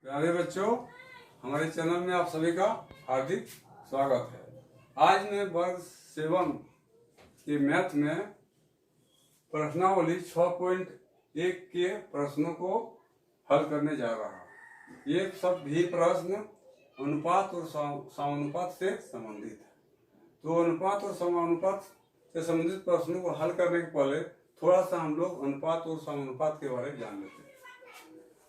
प्यारे बच्चों, हमारे चैनल में आप सभी का हार्दिक स्वागत है। आज मैं वर्ग 7 के मैथ में प्रश्नावली 6.1 के प्रश्नों को हल करने जा रहा हूँ। ये सब भी प्रश्न अनुपात और समानुपात से संबंधित है। तो अनुपात और समानुपात से संबंधित प्रश्नों को हल करने के पहले थोड़ा सा हम लोग अनुपात और समानुपात के बारे में जान लेते हैं।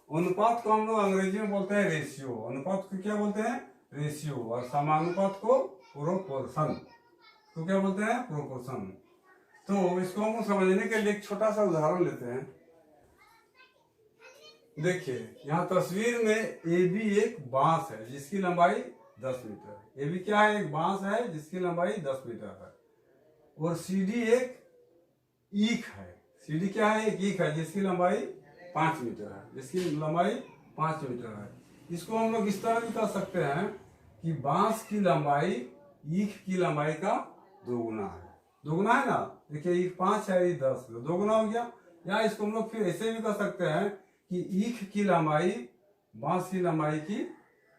अनुपात को हम लोग अंग्रेजी में बोलते हैं रेशियो। अनुपात को क्या बोलते हैं? रेशियो। और समानुपात को प्रोपोर्शन। तो क्या बोलते हैं? प्रोपोर्शन। तो इसको हम समझने के लिए एक छोटा सा उदाहरण लेते हैं। देखिए, यहाँ तस्वीर में AB एक बांस है जिसकी लंबाई 10 मीटर है। AB क्या है? एक बांस है जिसकी लंबाई 10 मीटर है। और CD एक ईख है। CD क्या है? एक ईख है जिसकी लंबाई 5 मीटर है, जिसकी लंबाई 5 मीटर है। इसको हम लोग इस तरह भी कर सकते हैं कि बांस की लंबाई ईख की लंबाई का दोगुना है। दोगुना है ना? देखिए, ईख 5 है, ये 10, दोगुना हो गया। या इसको हम लोग फिर ऐसे भी कर सकते हैं कि ईख की लंबाई बांस की लंबाई की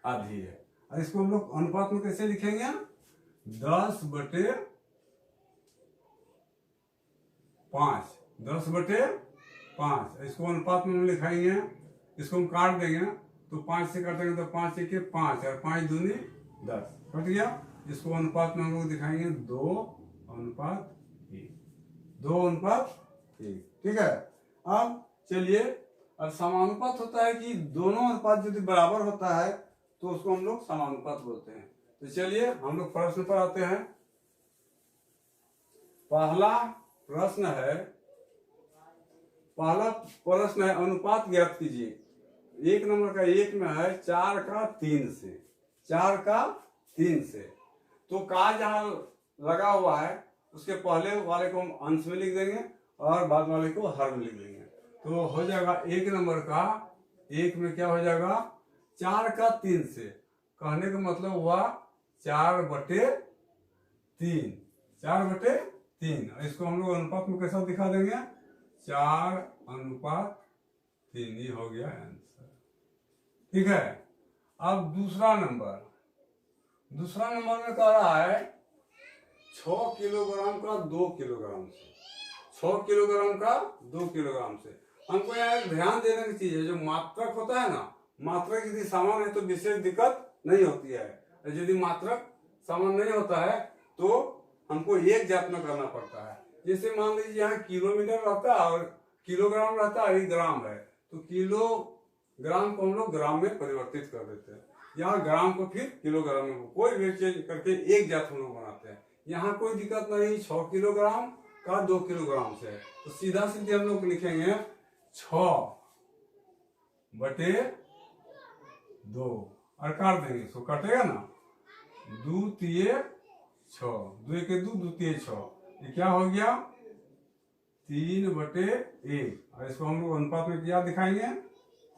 आधी है। और इसको हम लोग अनुपात में कैसे लिखेंगे? 10/5। 10/5 इसको अनुपात में हम लिखाएंगे। इसको हम काट देंगे तो 5 से काटेंगे तो 5 1 5 और 5 दूनी 10 कट गया। इसको अनुपात में हम लोग दिखाएंगे 2:1। 2:1। ठीक है। अब चलिए, अब समानुपात होता है कि दोनों अनुपात यदि बराबर होता है तो उसको हम लोग समानुपात बोलते हैं। तो चलिए हम लोग प्रश्न पर आते हैं। पहला प्रश्न है अनुपात ज्ञात कीजिए। 1 नंबर का 1 में है 4 का 3 से। 4 का 3 से तो का जहां लगा हुआ है उसके पहले वाले को हम अंश में लिख देंगे और बाद वाले को हर में लिख देंगे। तो हो जाएगा 1 नंबर का 1 में क्या हो जाएगा? 4 का 3 से। कहने का मतलब हुआ 4/3। 4/3। इसको हम लोग अनुपात में कैसा दिखा देंगे? 4:3। ये हो गया आंसर। ठीक है। अब दूसरा नंबर में कह रहा है 6 किलोग्राम का 2 किलोग्राम से। 6 किलोग्राम का 2 किलोग्राम से। हमको यहाँ ध्यान देने की चीज है, जो मात्रक होता है ना, मात्रक यदि समान है तो विशेष दिक्कत नहीं होती है। यदि मात्रक समान नहीं होता है तो हमको एक जात में करना पड़ता है। जैसे मान लीजिए यहाँ किलोमीटर रहता है और किलोग्राम रहता है, ये ग्राम है, तो किलोग्राम को हम लोग ग्राम में परिवर्तित कर देते हैं। यहाँ ग्राम को फिर किलोग्राम में कोई भी चेंज करके एक जात हम लोग बनाते हैं। यहाँ कोई दिक्कत नहीं। 6 किलोग्राम का 2 किलोग्राम से तो सीधा सीधे हम लोग लिखेंगे 6/2 और काट देंगे। इसको कटेगा ना, 2 3 6, 2 1 2, 2 3 6। ये क्या हो गया? 3/1। और इसको हम लोग अनुपात में क्या दिखाएंगे?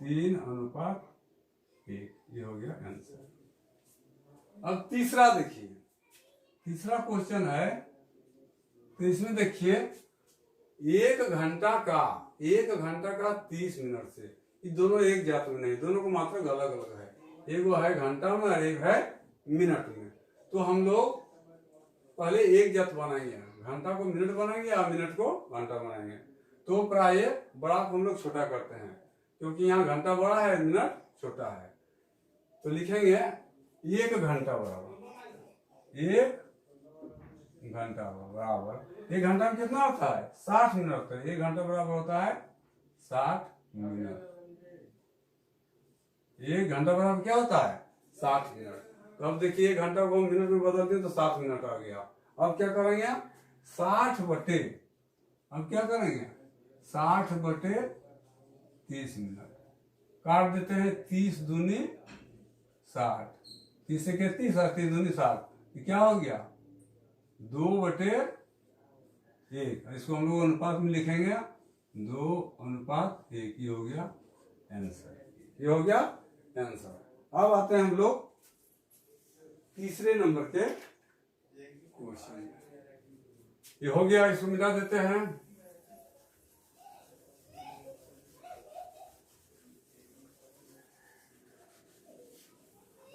3:1। ये हो गया आंसर। अब तीसरा देखिए, तीसरा क्वेश्चन है। तो इसमें देखिए 1 घंटा का 30 मिनट से। ये दोनों एक जात में नहीं, दोनों को मात्रक अलग अलग है। एक वो है घंटा में और एक है मिनट में। तो हम लोग पहले एक जात बनाएंगे, घंटा को मिनट बनाएंगे या मिनट को घंटा बनाएंगे। तो प्राय बड़ा को हम लोग छोटा करते हैं, क्योंकि यहाँ घंटा बड़ा है, मिनट छोटा है। तो लिखेंगे 1 घंटा बराबर 1 घंटा बराबर 1 घंटा में कितना होता है? 60 मिनट होता है। 1 घंटा बराबर होता है 60 मिनट। 1 घंटा बराबर क्या होता है? 60 मिनट। तो अब देखिए 1 घंटा को मिनट में बदल दिए तो 60 मिनट आ गया। अब क्या करेंगे? 60/30 मिनट काट देते हैं। 30 दूनी 60, 30 से 30 और 30 दूनी 60। क्या हो गया? 2/1। इसको हम लोग अनुपात में लिखेंगे 2:1। ये हो गया आंसर। ये हो गया आंसर। अब आते हैं हम लोग तीसरे नंबर के क्वेश्चन। ये हो गया, इसको मिटा देते हैं।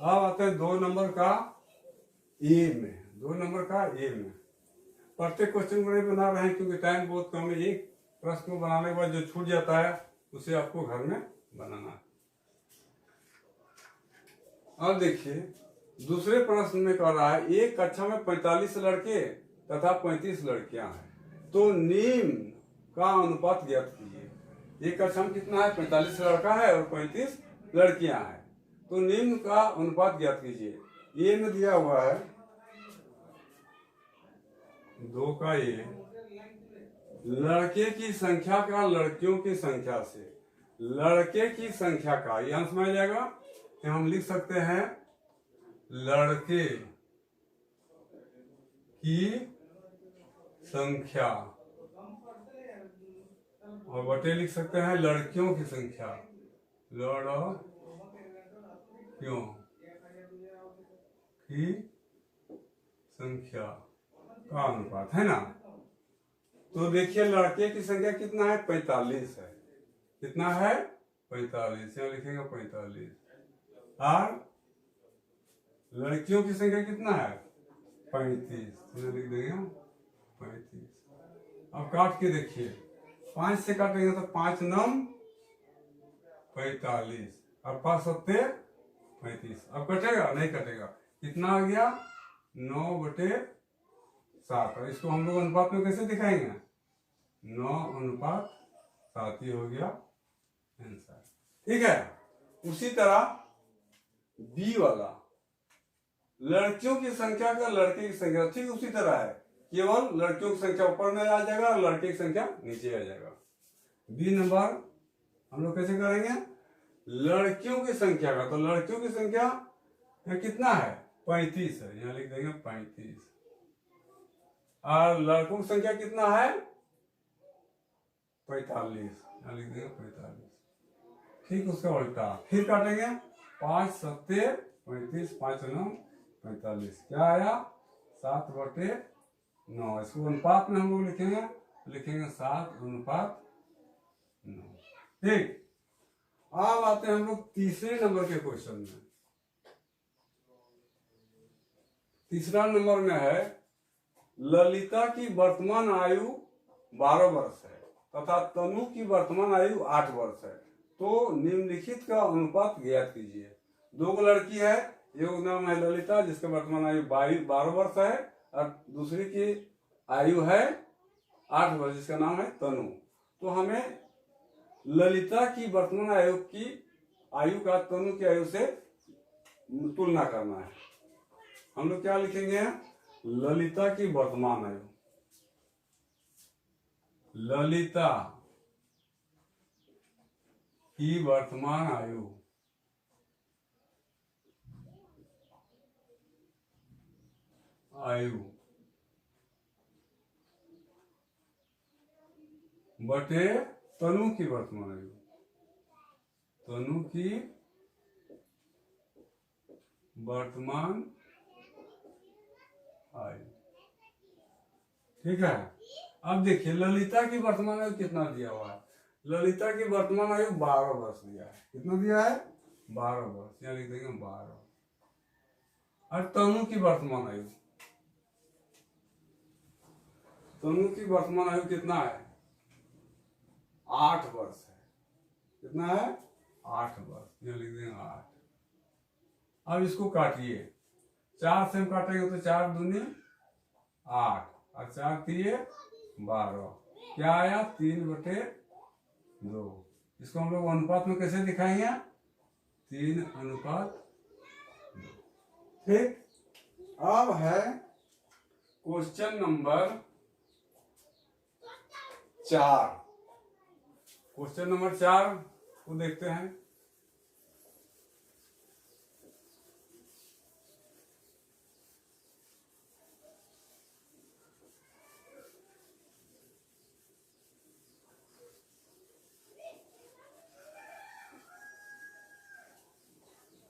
अब आते हैं 2 नंबर का ए में। 2 नंबर का ए में प्रत्येक क्वेश्चन को नहीं बना रहे हैं क्योंकि टाइम बहुत कम है। एक प्रश्न को बनाने के बाद जो छूट जाता है उसे आपको घर में बनाना है। अब देखिए दूसरे प्रश्न में कह रहा है एक कक्षा में 45 लड़के तथा 35 लड़कियां हैं, तो निम्न का अनुपात ज्ञात कीजिए। एक कक्षा में कितना है? 45 लड़का है और 35 लड़कियां हैं, तो निम्न का अनुपात ज्ञात कीजिए। ये में दिया हुआ है 2 का ये लड़के की संख्या का लड़कियों की संख्या से, लड़के की संख्या का ये अंश में आ जाएगा कि हम लिख सकते हैं लड़के की संख्या और बटे लिख सकते हैं लड़कियों की संख्या, लड़कियों की संख्या का अनुपात है ना। तो देखिए लड़के की संख्या कितना है? 45 है। कितना है? 45। यहाँ लिखेंगे 45। और लड़कियों की संख्या कितना है? 35। यहाँ लिख देंगे 35। अब काट के देखिए 5 से काटेंगे तो 5 9 45 और 5 7 35। अब कटेगा? नहीं कटेगा। कितना आ गया? 9/7। और इसको हम लोग अनुपात में कैसे दिखाएंगे? 9:7 ही हो गया आंसर। ठीक है। उसी तरह बी वाला लड़कियों की संख्या का लड़के की संख्या ठीक उसी तरह है, केवल लड़कियों की संख्या ऊपर में आ जाएगा और लड़के की संख्या नीचे आ जाएगा। बी नंबर हम लोग कैसे करेंगे? लड़कियों की संख्या का, तो लड़कियों की संख्या कितना है? 35 है। यहाँ लिख देंगे 35। और लड़कों की संख्या कितना है? 45। यहाँ लिख देंगे 45। ठीक उसका उल्टा फिर काटेंगे 5 7 35 5 9 45। क्या आया? 7/9। इसको अनुपात में हम लोग लिखेंगे 7:9। ठीक। अब आते हैं हम लोग तीसरे नंबर के क्वेश्चन में। तीसरा नंबर में है ललिता की वर्तमान आयु 12 वर्ष है तथा तनु की वर्तमान आयु 8 वर्ष है, तो निम्नलिखित का अनुपात ज्ञात कीजिए। 2 लड़की है, एक नाम है ललिता जिसका वर्तमान आयु 12 वर्ष है और दूसरी की आयु है 8 वर्ष जिसका नाम है तनु। तो हमें ललिता की वर्तमान आयु का तनु की आयु से तुलना करना है। हम लोग क्या लिखेंगे? ललिता की वर्तमान आयु, ललिता की वर्तमान आयु बटे तनु की वर्तमान आयु, तनु की वर्तमान आयु। ठीक है। अब देखिए ललिता की वर्तमान आयु कितना दिया हुआ है? ललिता की वर्तमान आयु 12 वर्ष दिया है। कितना दिया है? 12 वर्ष। यहाँ लिख देंगे 12। और तनु की वर्तमान आयु, तनु की वर्तमान आयु कितना है? 8 वर्ष है। कितना है? 8 वर्ष। यहाँ लिख देंगे 8। अब इसको काटिए 4 से हम काटेंगे तो 4 दूनी 8 और 4 3 12। क्या आया? 3/2। इसको हम लोग अनुपात में कैसे दिखाएंगे? 3:2। ठीक। अब है क्वेश्चन नंबर 4। क्वेश्चन नंबर 4 को देखते हैं।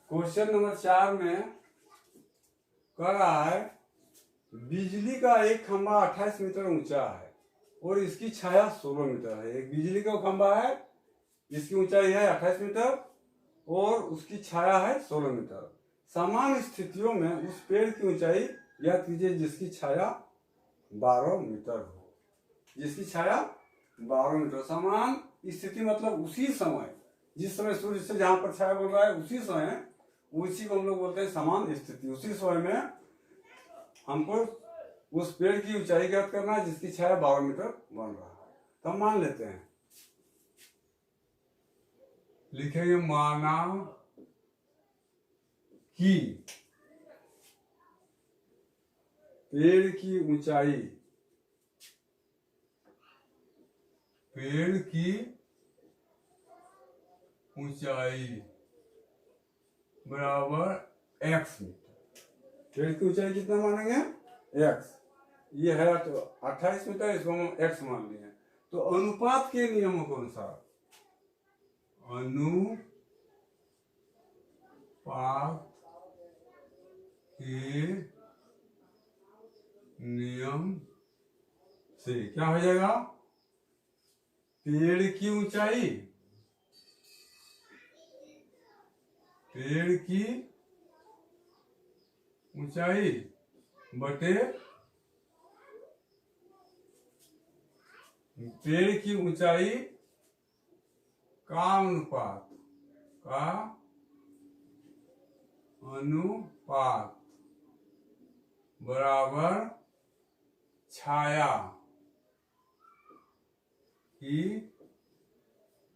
क्वेश्चन नंबर 4 में कह रहा है बिजली का एक खंभा 28 मीटर ऊंचा है और इसकी छाया 16 मीटर है। एक बिजली का खंभा है जिसकी ऊंचाई है 28 मीटर और उसकी छाया है 16 मीटर। समान स्थितियों में उस पेड़ की ऊंचाई ज्ञात कीजिए जिसकी छाया 12 मीटर हो। जिसकी छाया 12 मीटर। समान स्थिति मतलब उसी समय, जिस समय सूर्य से जहां पर छाया बन रहा है उसी समय, उसी को हम लोग बोलते हैं समान स्थिति। उसी समय में हमको उस पेड़ की ऊंचाई ज्ञात करना है जिसकी छाया 12 मीटर बन रहा है। तो हम मान लेते हैं, लिखेंगे माना कि पेड़ की ऊंचाई, पेड़ की ऊंचाई बराबर x मीटर। पेड़ की ऊंचाई कितना मानेंगे? x। ये है तो 28 मीटर, इसको हम x मान लिए। तो अनुपात के नियमों के अनुसार, अनुपात के नियम से क्या हो जाएगा? पेड़ की ऊंचाई, पेड़ की ऊंचाई बटे पेड़ की ऊंचाई का अनुपात, का अनुपात बराबर छाया की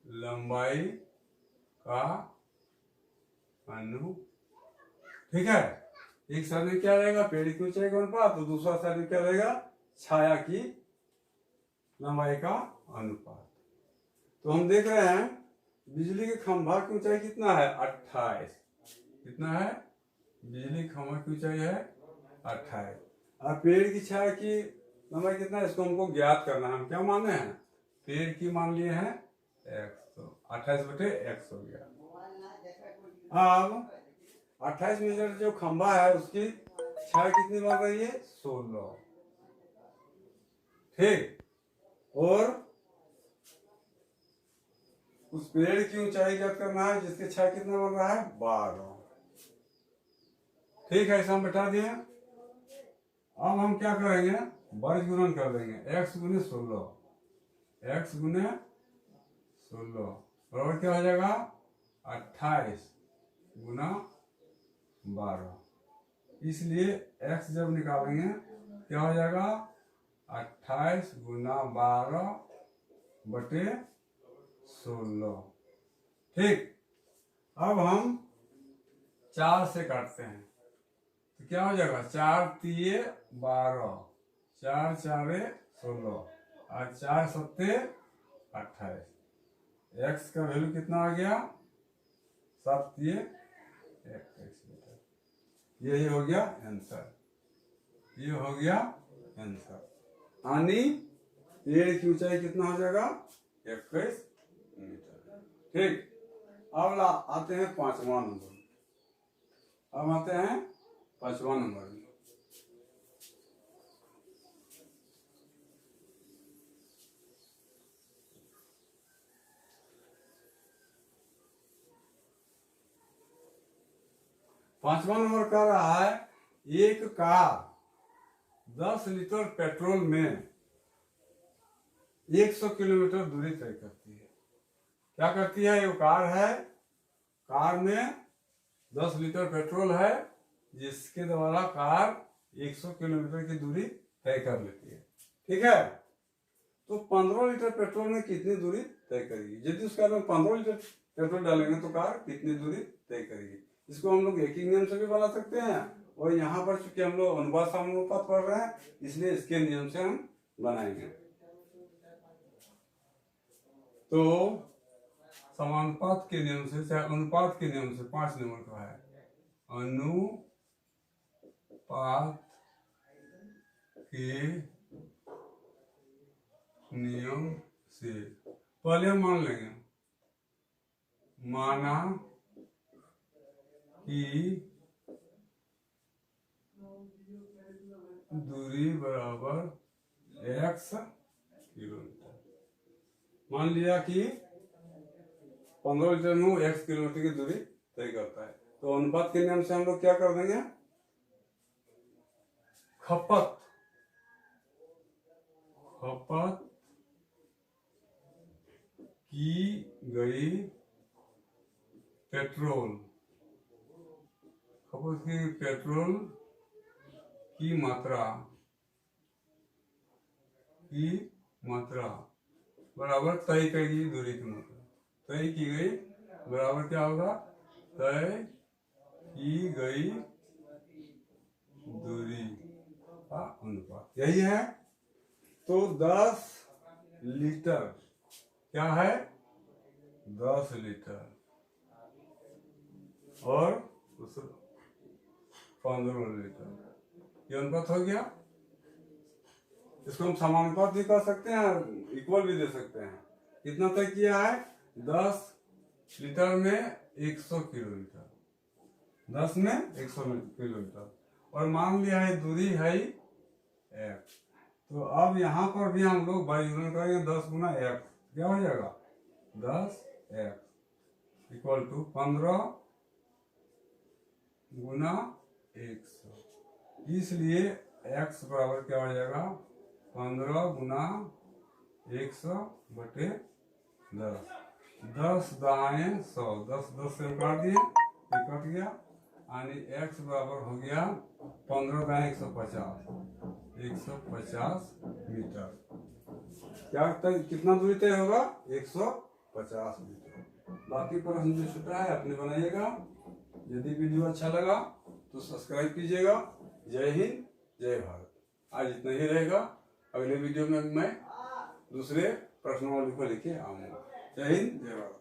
लंबाई का अनुपात। ठीक है, एक साइड में क्या रहेगा? पेड़ की ऊंचाई का अनुपात, तो दूसरा साइड में क्या रहेगा? छाया की लंबाई का अनुपात। तो हम देख रहे हैं बिजली के खंभा की ऊंचाई कितना है? 28। कितना है? बिजली के खंभा की ऊंचाई है 28। और पेड़ की छाया की लंबाई कितना है? इसको हमको ज्ञात करना है। हम क्या माने हैं? पेड़ की मान लिए हैं x, तो 28 बटे x हो गया। अब 28 मीटर जो खंभा है उसकी छाया कितनी बन रही है? 16। ठीक। और उस पेड़ की ऊंचाई ज्ञात करना है जिसकी छाया कितना बन रहा है? 12। ठीक है, इसे हम बैठा दिए। अब हम क्या करेंगे? वर्ग गुणन कर देंगे। x गुने 16, x गुने 16 बराबर क्या हो जाएगा? 28 गुना 12। इसलिए x जब निकालेंगे क्या हो जाएगा? 28 गुना 12 बटे 16। ठीक। अब हम 4 से काटते हैं तो क्या हो जाएगा? 4 तिये 12, 4 चारे 16 और 4 सत्ते 28। x का वैल्यू कितना आ गया? 7 तिये 21 मीटर। यही हो गया आंसर। ये हो गया आंसर। यानी पेड़ की ऊंचाई कितना हो जाएगा? 21 मीटर। ठीक। अब आते हैं 5वां नंबर। अब आते हैं 5वां नंबर में। पांचवा नंबर कह रहा है एक कार 10 लीटर पेट्रोल में 100 किलोमीटर दूरी तय करती है। क्या करती है? ये कार है, कार में 10 लीटर पेट्रोल है जिसके द्वारा कार 100 किलोमीटर की दूरी तय कर लेती है। ठीक है, तो 15 लीटर पेट्रोल में कितनी दूरी तय करेगी? यदि उस कार में 15 लीटर पेट्रोल डालेंगे तो कार कितनी दूरी तय करेगी? इसको हम लोग एक ही नियम से भी बना सकते हैं, और यहाँ पर चूंकि हम लोग अनुपात समानुपात पढ़ रहे हैं इसलिए इसके नियम से हम बनाएंगे। तो समानुपात के नियम से, चाहे अनुपात के नियम से, 5 नंबर का है अनुपात के नियम से पहले हम मान लेंगे, माना कि दूरी बराबर x किलोमीटर। मान लिया कि 15 लीटर में x किलोमीटर की दूरी तय करता है। तो अनुपात के नियम से हम लोग क्या कर देंगे, खपत की गई पेट्रोल की मात्रा बराबर तय की गई दूरी की मात्रा, तय की गई बराबर क्या होगा, तय की गई दूरी का अनुपात, यही है। तो 10 लीटर क्या है, 10 लीटर और 15 लीटर, ये अनुपात हो गया। इसको हम समानुपात भी कर सकते हैं, इक्वल भी दे सकते हैं। कितना तय किया है, 10 लीटर में 100 किलोलीटर, 10 में 100 किलोलीटर, और मान लिया है दूरी है x। तो अब यहाँ पर भी हम लोग वर्गीकरण करेंगे, 10 गुना x, क्या हो जाएगा, 10x इक्वल टू 15 गुना 100, इसलिए x बराबर क्या हो जाएगा, 15 गुना 100 बटे 10, 10 दाएं 100, 10 से काट दिए, ये कट गया, यानी x बराबर हो गया 15 दाएं 150 मीटर। क्या कितना दूरी तय होगा, 150 मीटर। बाकी प्रश्न जो छूटा है अपने बनाइएगा। यदि वीडियो अच्छा लगा तो सब्सक्राइब कीजिएगा। जय हिंद, जय भारत। आज इतना ही रहेगा, अगले वीडियो में मैं दूसरे प्रश्नावली को लेके आऊंगा। जय हिंद, जय भारत।